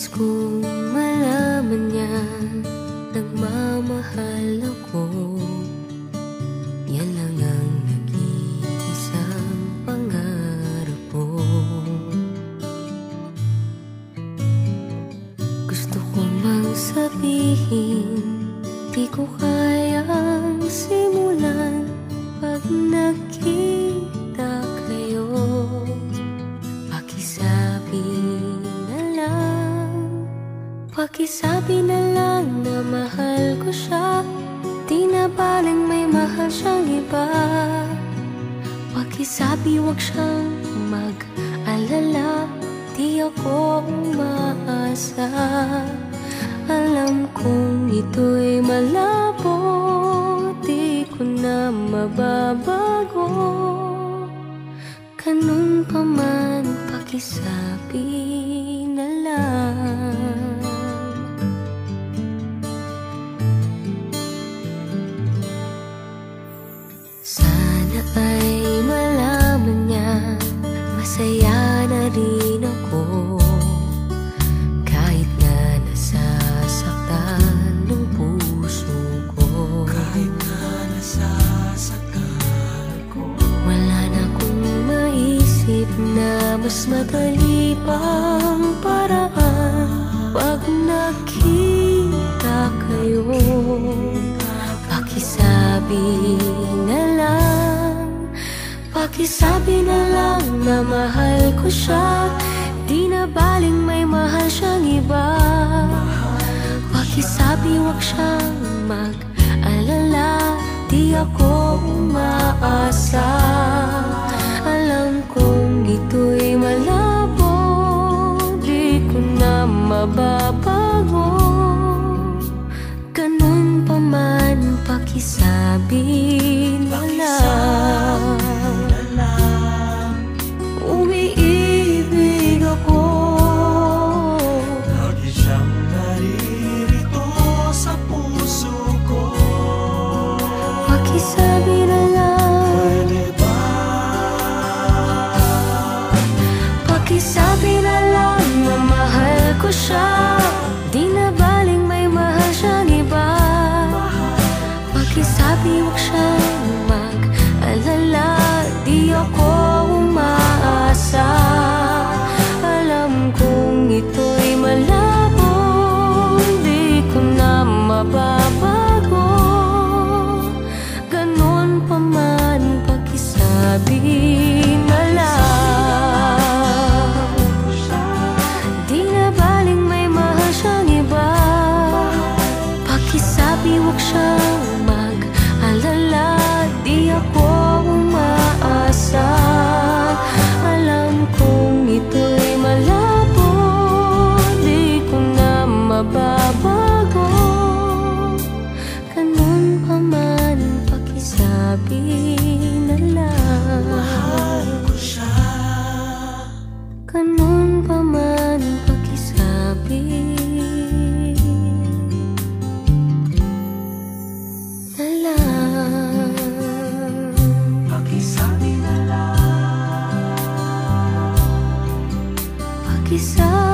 kong malaman niya nagmamahal ako. Yan lang ang nag-iisang pangarap ko. Gusto ko mang sabihin, di ko kayang simulan pag nakita kayo. Pakisabi na lang na mahal ko siya, di na baling may mahal siyang iba. Pakisabi wag siyang mag-alala, di ako umaasa. Alam kong ito'y malabo, di ko na mababago. Ganun pa man, pakisabi na lang. Sana ay malaman niya, masaya na rin ako. Kahit na nasasaktan ng puso ko, kahit na nasasaktan ko, wala na akong maisip na mas madali pang paraan. Pag nakita kayo, pakisabi na lang, pakisabi na lang na mahal ko siya, di na baling may mahal siyang iba. Pakisabi wag siyang mag-alala, di ako umaasa. Alam kong ito'y malabo, di ko na mababago. Ganun pa man, pakisabi na lang. Umiibig ako, lagi siyang naririto sa puso ko. Pakisabi na lang. Pwede ba? Pakisabi na lang na mahal ko siya, di na baling may mahal siyang iba. Pakisabi wag siyang mag-alala, di ako umaasa. Alam kong ito'y malabo, di ko na mababago. Ganun pa man, pakisabi na lang. Di na baling may mahal siyang iba. Pakisabi wag siyang mag-alala, di ako umaasa. Alam kong ito'y malabo, di ko na mababago. Ganun pa man, pakisabi na lang. Mahal ko siya. Ganun pa man, pakisabi na lang. Pakisabi na lang. Pakisabi